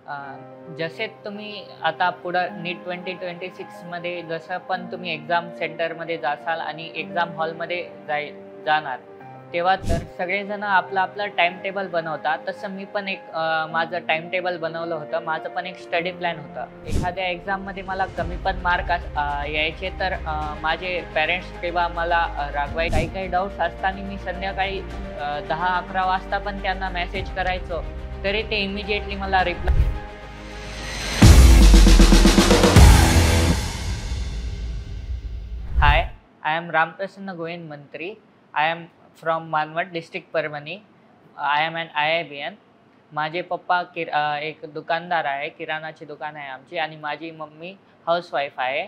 अ, जसे तुम्ही आता पुढं नीट 2026मध्ये जसं पण तुम्ही एक्झाम सेंटरमध्ये जासाल आणि एक्झाम हॉलमध्ये जाणार, तेव्हा तर सगळेजण आपलं आपलं टाईम टेबल बनवतात. तसं मी पण माझं टाईम टेबल बनवलं होतं. माझं पण एक स्टडी प्लॅन होतं. एखाद्या एक्झाममध्ये मला कमी पण मार्क यायचे तर माझे पेरेंट्स किंवा मला रागवायचे. काही डाऊट्स असताना मी संध्याकाळी 10-11 वाजता पण त्यांना मेसेज करायचो, तरी ते इमिडिएटली मला reply. Hi, I am Ramprasanna Govind Mantri. I am from Manwad, district Parmani. I am an IIBN. माझे पप्पा एक दुकानदार आहे, किराणाची दुकान आहे आमची आणि माझी मम्मी हाऊसवाईफ आहे.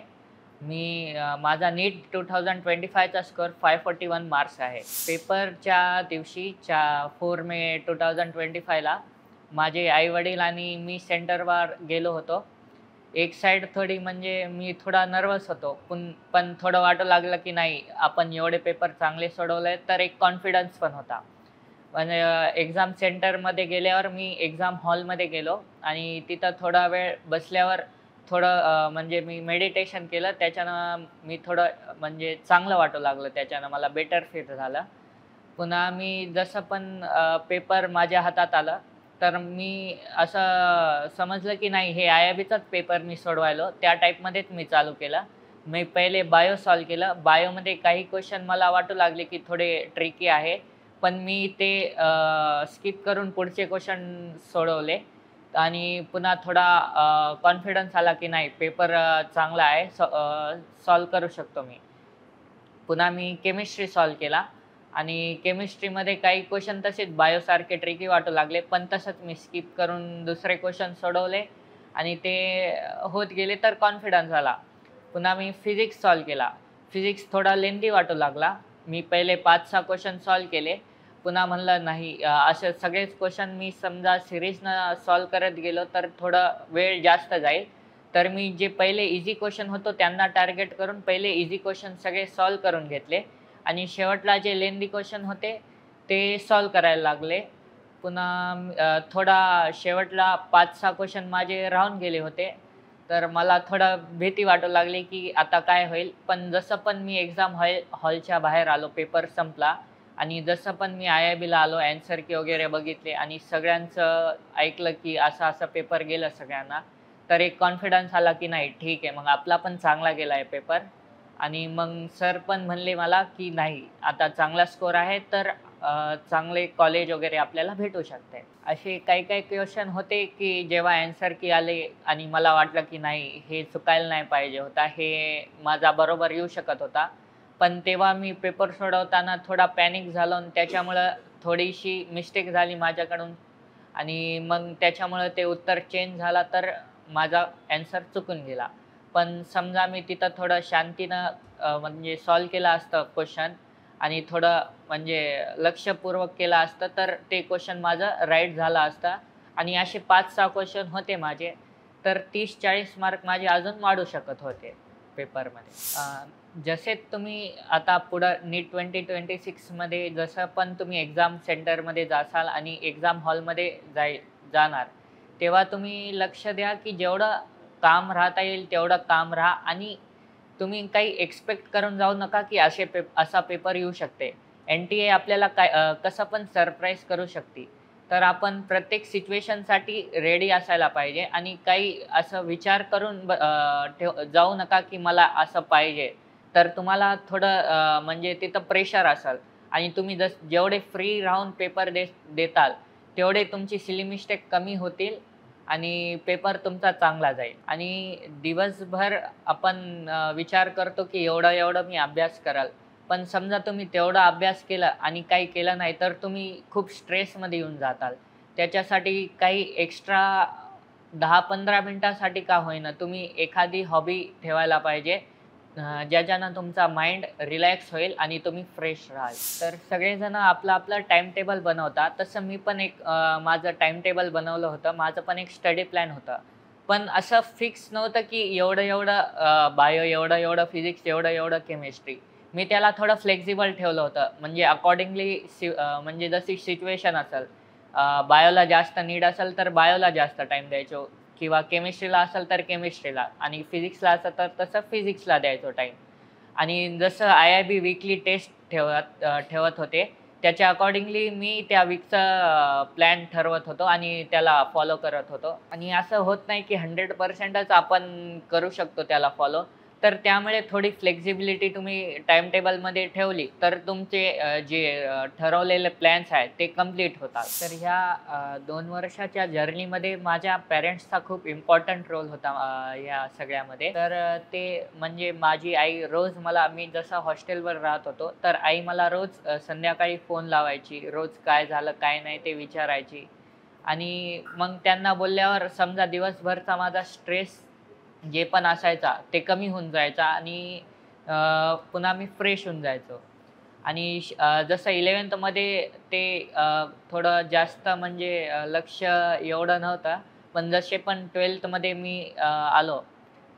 माझा नीट 2025चा स्कोअर 541 मार्क्स आहे. पेपरच्या दिवशी 4 मे 2025ला माझे आई-वडील आणि मी सेंटरवर गेलो होतो. एक साइड थोडी म्हणजे मी थोडा नर्वस होतो. पण थोडं वाटू लागलं, की नाही आपण एवढे पेपर चांगले सोडवले, तर एक कॉन्फिडन्स पण होता. पण एक्झाम सेंटरमध्ये गेल्यावर मी एक्झाम हॉलमध्ये गेलो आणि तिथं थोडा वेळ बसल्यावर म्हणजे मी मेडिटेशन केलं. त्याच्यानं मी थोडं म्हणजे चांगलं वाटू लागलं. त्याच्यानं मला बेटर फील झालं. पुन्हा मी जसं पण पेपर माझ्या हातात आला, तर मी असं समजलं की नाही हे आय-आय-बीचाच पेपर मी सोडवायलो. त्या टाईपमध्येच मी चालू केलं. मी पहिले बायो सॉल्व्ह केलं. बायोमध्ये काही क्वेश्चन मला वाटू लागले की थोडे ट्रिकी आहे. पण मी ते स्किप करून पुढचे क्वेश्चन सोडवले आणि पुन्हा थोडा कॉन्फिडन्स आला की नाही पेपर चांगला आहे. सॉल्व्ह करू शकतो मी. पुन्हा मी केमिस्ट्री सॉल्व्ह केला आणि केमिस्ट्रीमध्ये काही क्वेश्चन तसेच बायोसारखे ट्रिकी वाटू लागले, पण तसंच मी स्किप करून दुसरे क्वेश्चन सोडवले आणि ते होत गेले तर कॉन्फिडन्स आला. पुन्हा मी फिजिक्स सॉल्व्ह केला. फिजिक्स थोडा लेंदी वाटू लागला. मी पहिले 5-6 क्वेश्चन सॉल्व्ह केले. पुन्हा म्हणलं नाही असे सगळेच क्वेश्चन मी समजा सीरीजनं सॉल्व्ह करत गेलो तर थोडा वेळ जास्त जाईल. तर मी जे पहिले ईझी क्वेश्चन होतो त्यांना टार्गेट करून पहिले ईझी क्वेश्चन सगळे सॉल्व्ह करून घेतले आणि शेवटला जे लेंदी क्वेश्चन होते ते सॉल्व्ह करायला लागले. पुन्हा थोडा शेवटला 5-6 क्वेश्चन माझे राहून गेले होते. तर मला थोडं भीती वाटू लागली, की आता काय होईल? पण जसं पण मी एक्झाम हॉलच्या बाहेर आलो, पेपर संपला आणि जसं पण मी आय-आय-बीला आलो, ॲन्सर की वगैरे बघितले आणि सगळ्यांचं ऐकलं, की असा-असा पेपर गेला सगळ्यांना. तर एक कॉन्फिडन्स आला, की नाही ठीक आहे, मग आपला पण चांगला गेला आहे पेपर आणि मग सर पण म्हणले मला, की नाही आता चांगला स्कोर आहे, तर चांगले कॉलेज वगैरे आपल्याला भेटू शकते. असे काही-काही क्वेश्चन होते, की जेव्हा ॲन्सर की आले आणि मला वाटलं, की नाही हे चुकायला नाही पाहिजे होता, हे माझा बरोबर येऊ शकत होता. पण तेव्हा मी पेपर सोडवताना थोडा पॅनिक झालो आणि त्याच्यामुळं थोडीशी मिस्टेक झाली माझ्याकडून आणि मग त्याच्यामुळं ते उत्तर चेंज झाला, तर माझा ॲन्सर चुकून गेला. पण समजा मी तिथं थोडं शांतीनं म्हणजे सॉल्व्ह केलं असतं क्वेश्चन आणि थोडं म्हणजे लक्षपूर्वक केलं असतं, तर ते क्वेश्चन माझं राईट झालं असतं आणि असे 5-6 क्वेश्चन होते माझे, तर 30-40 मार्क माझे अजून वाढू शकत होते पेपरमध्ये. जसे तुम्ही आता पुढं नीट 2026मध्ये जसं पण तुम्ही एक्झाम सेंटरमध्ये जासाल आणि एक्झाम हॉलमध्ये जाणार, तेव्हा तुम्ही लक्ष द्या, की जेवढं काम राहता येईल तेवढं काम राहा आणि तुम्ही काही एक्सपेक्ट करून जाऊ नका, की असा पेपर येऊ शकते. एन-टी-ए आपल्याला कसं पण सरप्राईज करू शकते. तर आपण प्रत्येक सिच्युएशनसाठी रेडी असायला पाहिजे आणि काही असं विचार करून जाऊ नका, की मला असं पाहिजे. तर तुम्हाला थोडं म्हणजे तिथं प्रेशर असेल आणि तुम्ही जेवढे फ्री राहून पेपर देताल, तेवढे तुमची सिली मिस्टेक कमी होतील आणि पेपर तुमचा चांगला जाईल आणि दिवसभर आपण विचार करतो, की एवढं-एवढं मी अभ्यास कराल. पण समजा तुम्ही तेवढा अभ्यास केला आणि काही केलं नाही, तर तुम्ही खूप स्ट्रेसमध्ये येऊन जाताल. त्याच्यासाठी काही एक्स्ट्रा 10-15 मिनिटासाठी का होईना, तुम्ही एखादी हॉबी ठेवायला पाहिजे. ज्याच्यानं तुमचा माइंड रिलॅक्स होईल आणि तुम्ही फ्रेश राहाल. तर सगळेजण आपलं-आपलं टाईम टेबल बनवतात. तसं मी पण माझं टाईम टेबल बनवलं होतं. माझं पण एक स्टडी प्लॅन होतं. पण असं फिक्स नव्हतं, की एवढं-एवढं बायो, एवढं-एवढं फिजिक्स, एवढं-एवढं केमिस्ट्री. मी त्याला थोडं फ्लेक्सिबल ठेवलं होतं. म्हणजे अकॉर्डिंगली म्हणजे जशी सिच्युएशन असेल. बायोला जास्त नीड असेल तर बायोला जास्त टाईम द्यायचो किंवा केमिस्ट्रीला असेल तर केमिस्ट्रीला आणि फिजिक्सला असेल तर तसं फिजिक्सला द्यायचो टाईम. आणि जसं IIB वीकली टेस्ट ठेवत होते, त्याच्या अकॉर्डिंगली मी त्या वीकचा प्लॅन ठरवत होतो आणि त्याला फॉलो करत होतो. आणि असं होत नाही की 100%च आपण करू शकतो त्याला फॉलो. तर त्यामुळे थोडी फ्लेक्सिबिलिटी तुम्ही टाईम टेबलमध्ये ठेवली, तर तुमचे जे ठरवलेले प्लॅन्स आहेत ते कंप्लीट होतात. तर ह्या 2 वर्षाच्या जर्नीमध्ये माझ्या पॅरेंट्सचा खूप इम्पॉर्टंट रोल होता या सगळ्यामध्ये. तर ते म्हणजे माझी आई रोज मला मी जसं हॉस्टेलवर राहत होतो, तर आई मला रोज संध्याकाळी फोन लावायची. रोज काय झालं, काय नाही ते विचारायची. आणि मग त्यांना बोलल्यावर समजा दिवसभरचा माझा स्ट्रेस जे पण असायचा ते कमी होऊन जायचा आणि पुन्हा मी फ्रेश होऊन जायचो. आणि जसं 11th मध्ये ते थोडं जास्त म्हणजे लक्ष एवढं नव्हतं. पण जसे पण 12th मध्ये मी आलो,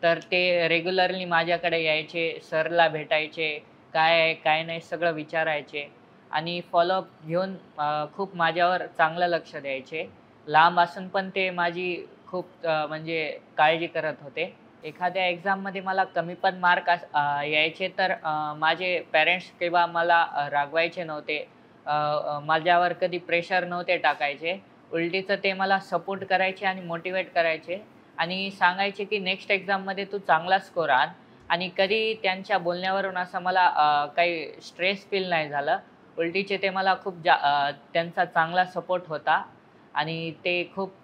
तर ते रेग्युलरली माझ्याकडे यायचे, सरला भेटायचे. काय आहे, काय नाही सगळं विचारायचे आणि फॉलोअप घेऊन खूप माझ्यावर चांगलं लक्ष द्यायचे. लांब असून पण ते माझी खूप म्हणजे काळजी करत होते. एखाद्या एक्झाममध्ये मला कमी पण मार्क यायचे तर माझे पेरेंट्स किंवा मला रागवायचे नव्हते. माझ्यावर कधी प्रेशर नव्हते टाकायचे. उलटीचं ते मला सपोर्ट करायचे आणि मोटिव्हेट करायचे आणि सांगायचे की नेक्स्ट एक्झाममध्ये तू चांगला स्कोर आण. आणि कधी त्यांच्या बोलण्यावरून असं मला काही स्ट्रेस फील नाही झालं. उलटीचे ते मला खूप त्यांचा चांगला सपोर्ट होता आणि ते खूप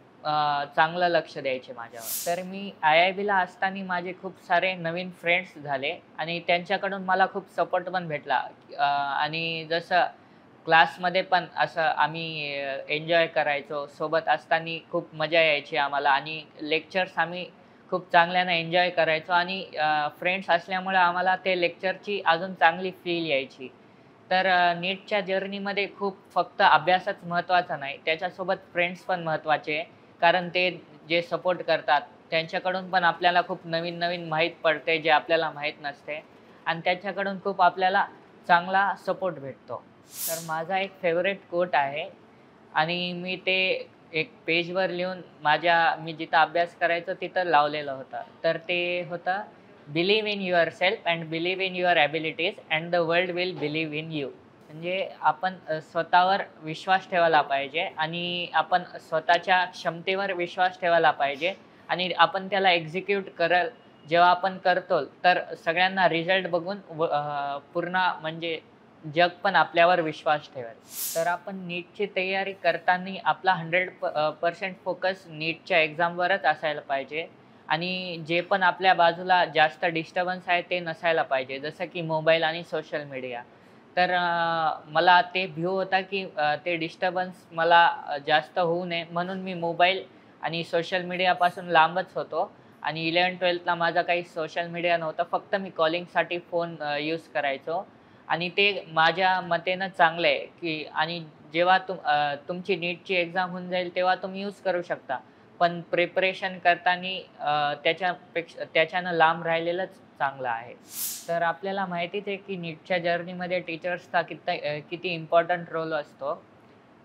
चांगलं लक्ष द्यायचे माझ्यावर. तर मी IIBला असताना माझे खूप सारे नवीन फ्रेंड्स झाले आणि त्यांच्याकडून मला खूप सपोर्ट पण भेटला. आणि जसं क्लासमध्ये पण असं आम्ही एन्जॉय करायचो. सोबत असताना खूप मजा यायची आम्हाला आणि लेक्चर्स आम्ही खूप चांगल्यानं एन्जॉय करायचो आणि फ्रेंड्स असल्यामुळे आम्हाला ते लेक्चरची अजून चांगली फील यायची. तर नीटच्या जर्नीमध्ये खूप फक्त अभ्यासच महत्त्वाचा नाही, त्याच्यासोबत फ्रेंड्स पण महत्त्वाचे आहे. कारण ते जे सपोर्ट करतात, त्यांच्याकडून पण आपल्याला खूप नवीन-नवीन माहीत पडते, जे आपल्याला माहीत नसते आणि त्यांच्याकडून खूप आपल्याला चांगला सपोर्ट भेटतो. तर माझा एक फेव्हरेट कोट आहे आणि मी ते एक पेजवर लिहून मी जिथं अभ्यास करायचो तिथं लावलेलं होतं. तर ते होतं, "believe in yourself and believe in your abilities and the world will believe in you." म्हणजे आपण स्वतःवर विश्वास ठेवायला पाहिजे आणि आपण स्वतःच्या क्षमतेवर विश्वास ठेवायला पाहिजे आणि आपण त्याला एक्झिक्यूट जेव्हा आपण करतो, तर सगळ्यांना रिझल्ट बघून पूर्ण म्हणजे जग पण आपल्यावर विश्वास ठेवेल. तर आपण नीटची तयारी करताना आपला 100% फोकस नीटच्या एक्झामवरच असायला पाहिजे आणि जे पण आपल्या बाजूला जास्त डिस्टर्बन्स आहे ते नसायला पाहिजे. जसं की मोबाईल आणि सोशल मीडिया. तर मला ते भीव होता की ते डिस्टर्बन्स मला जास्त होऊ नये म्हणून मी मोबाईल आणि सोशल मीडियापासून लांबच होतो आणि 11th-12thला माझा काही सोशल मीडिया नव्हता. फक्त मी कॉलिंगसाठी फोन यूज करायचो आणि ते माझ्या मतेनं चांगलं आहे की आणि जेव्हा तुमची नीटची एक्झाम होऊन जाईल तेव्हा तुम्ही यूज करू शकता. पण प्रिपरेशन करताना त्याच्यानं लांब राहिलेलंच चांगलं आहे. तर आपल्याला माहितीच आहे की नीटच्या जर्नीमध्ये टीचर्सचा किती इम्पॉर्टंट रोल असतो.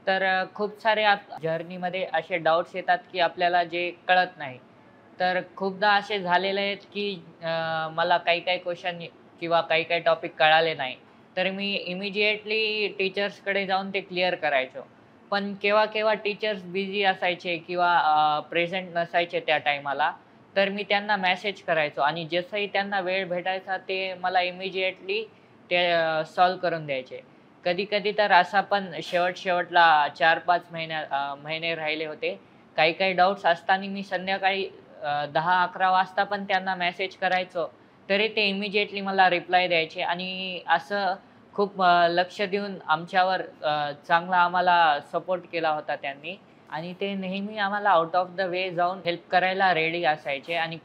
तर खूप सारे जर्नीमध्ये असे डाउट्स येतात की आपल्याला जे कळत नाही. तर खूपदा असे झालेले आहेत की मला काही-काही क्वेशन किंवा काही-काही टॉपिक कळाले नाही. तर मी इमिडिएटली टीचर्सकडे जाऊन ते क्लिअर करायचो. पण केव्हा-केव्हा टीचर्स बिझी असायचे किंवा प्रेझेंट नसायचे त्या टाईमाला. तर मी त्यांना मेसेज करायचो आणि जसंही त्यांना वेळ भेटायचा ते मला इमिडिएटली ते सॉल्व्ह करून द्यायचे. कधी-कधी तर असा पण शेवटला 4-5 महिने राहिले होते. काही-काही डाउट्स असताना मी संध्याकाळी 10-11 वाजता पण त्यांना मेसेज करायचो. तरी ते इमिडिएटली मला रिप्लाय द्यायचे आणि असं खूप लक्ष देऊन आमच्यावर चांगला आम्हाला सपोर्ट केला होता त्यांनी. आणि ते नेहमी आम्हाला आउट ऑफ द वे जाऊन हेल्प करायला रेडी असायचे आणि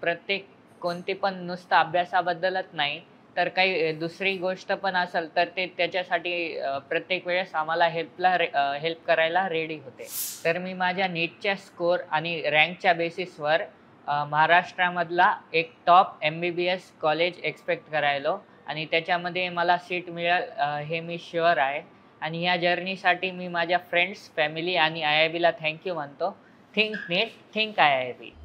कोणते पण नुसतं अभ्यासाबद्दलच नाही, तर काही दुसरी गोष्ट पण असेल तर ते त्याच्यासाठी प्रत्येक वेळेस आम्हाला हेल्प करायला रेडी होते. तर मी माझ्या नीटच्या स्कोर आणि रँकच्या बेसिसवर महाराष्ट्रामधला एक टॉप MBBS कॉलेज एक्स्पेक्ट करायलो आणि त्याच्यामध्ये मला सीट मिळेल हे मी शुअर आहे आणि ह्या जर्नीसाठी मी माझ्या फ्रेंड्स, फॅमिली आणि IIBला थँक्यू म्हणतो. थिंक नीट, थिंक IIB.